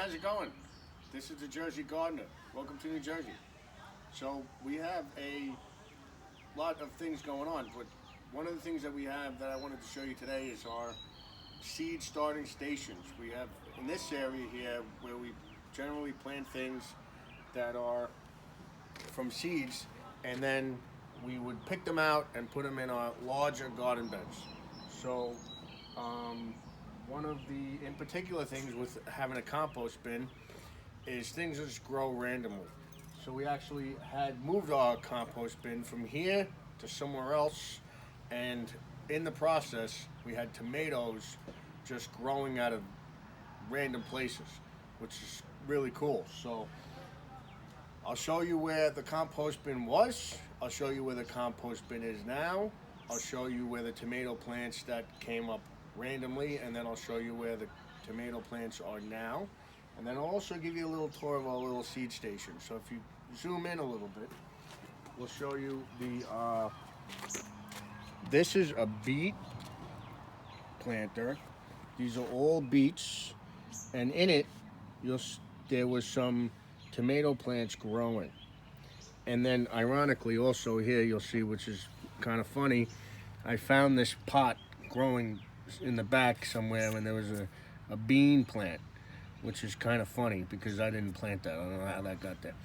how's it going? This is the Jersey Gardener. Welcome to New Jersey. So we have a lot of things going on, but one of the things that we have that I wanted to show you today is our seed starting stations. We have in this area here where we generally plant things that are from seeds, and then we would pick them out and put them in our larger garden beds. So one of the in particular things with having a compost bin is things just grow randomly. So we actually had moved our compost bin from here to somewhere else, and in the process we had tomatoes just growing out of random places, which is really cool. So I'll show you where the compost bin was, I'll show you where the compost bin is now, I'll show you where the tomato plants that came up randomly, and then I'll show you where the tomato plants are now, and then I'll also give you a little tour of our little seed station. So if you zoom in a little bit, we'll show you the this is a beet planter. These are all beets, and in it there was some tomato plants growing. And then ironically also here you'll see, which is kind of funny, I found this pot growing in the back somewhere, and there was a bean plant, which is kind of funny because I didn't plant that. I don't know how that got there.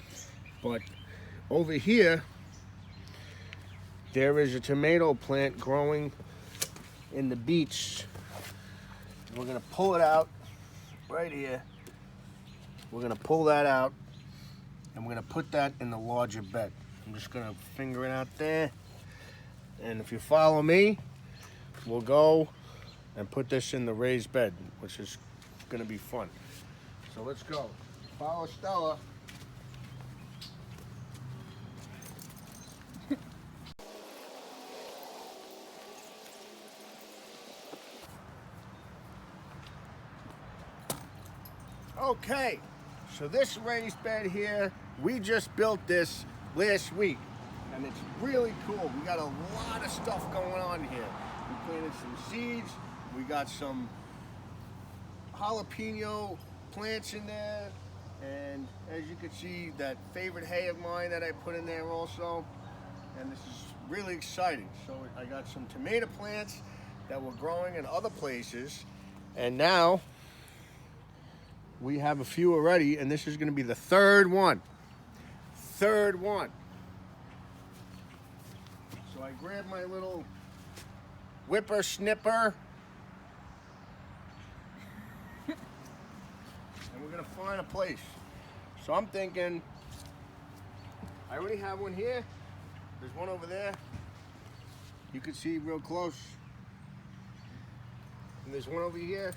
But over here there is a tomato plant growing in the beets. We're gonna pull it out right here. We're gonna pull that out, and we're gonna put that in the larger bed. I'm just gonna finger it out there, and if you follow me, we'll go and put this in the raised bed, which is gonna be fun. So let's go. Follow Stella. Okay, so this raised bed here, we just built this last week, and it's really cool. We got a lot of stuff going on here. We planted some seeds, we got some jalapeno plants in there, and as you can see, that favorite hay of mine that I put in there also, and this is really exciting. So I got some tomato plants that were growing in other places, and now we have a few already, and this is going to be the third one. So I grabbed my little whipper snipper, and we're going to find a place. So I'm thinking, I already have one here. There's one over there. You can see real close. And there's one over here.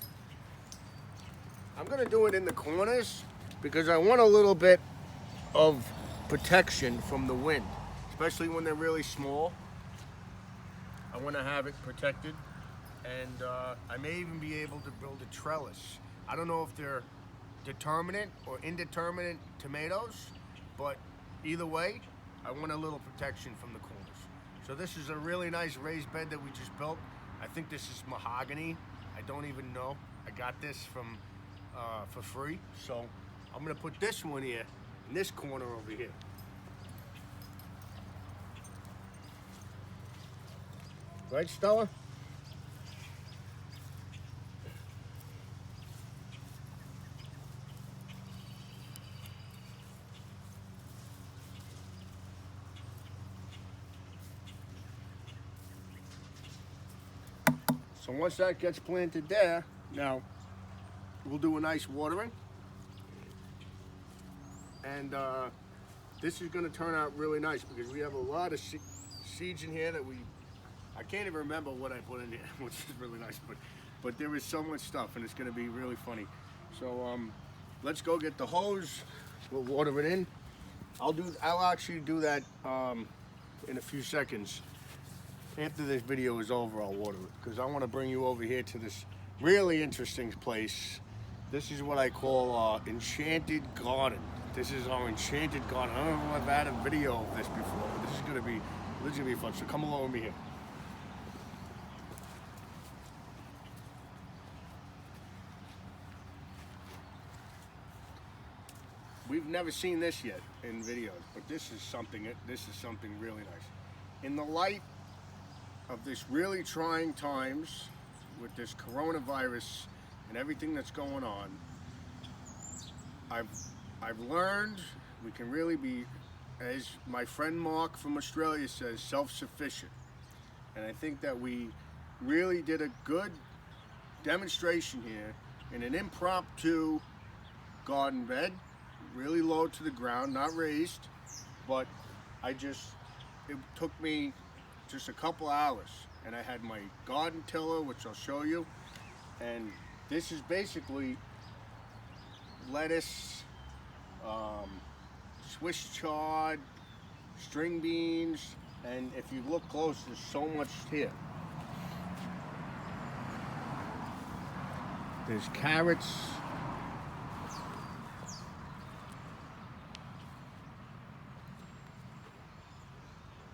I'm gonna do it in the corners because I want a little bit of protection from the wind, especially when they're really small. I want to have it protected, and I may even be able to build a trellis. I don't know if they're determinate or indeterminate tomatoes, but either way, I want a little protection from the corners. So this is a really nice raised bed that we just built. I think this is mahogany. I don't even know. I got this from for free, so I'm gonna put this one here in this corner over here. Right, Stella? So once that gets planted there, now we'll do a nice watering, and this is going to turn out really nice because we have a lot of seeds in here that I can't even remember what I put in here, which is really nice, but there is so much stuff, and it's going to be really funny. So let's go get the hose. We'll water it in. I'll actually do that in a few seconds. After this video is over, I'll water it because I want to bring you over here to this really interesting place. This is what I call our enchanted garden. This is our enchanted garden. I don't know if I've had a video of this before, but this is gonna be fun. So come along with me here. never seen this yet in videos, but this is something really nice. In the light of this really trying times with this coronavirus and everything that's going on, I've learned we can really be, as my friend Mark from Australia says, self-sufficient. And I think that we really did a good demonstration here in an impromptu garden bed, really low to the ground, not raised, but it took me just a couple hours, and I had my garden tiller, which I'll show you, and this is basically lettuce, Swiss chard, string beans, and if you look close, there's so much here. There's carrots.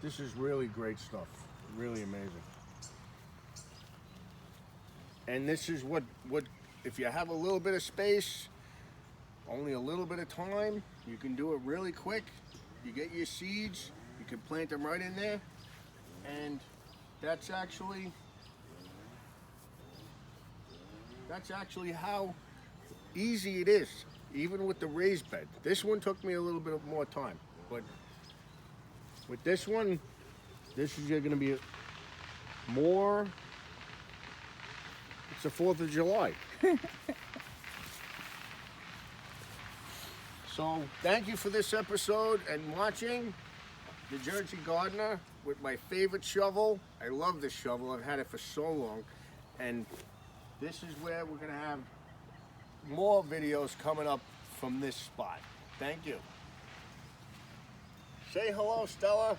This is really great stuff, really amazing. And this is what if you have a little bit of space, only a little bit of time, you can do it really quick. You get your seeds, you can plant them right in there, and that's actually how easy it is, even with the raised bed. This one took me a little bit more time, but with this one, this is going to be more. It's the 4th of July. So thank you for this episode and watching The Jersey Gardener with my favorite shovel. I love this shovel. I've had it for so long. And this is where we're going to have more videos coming up from this spot. Thank you. Say hello, Stella.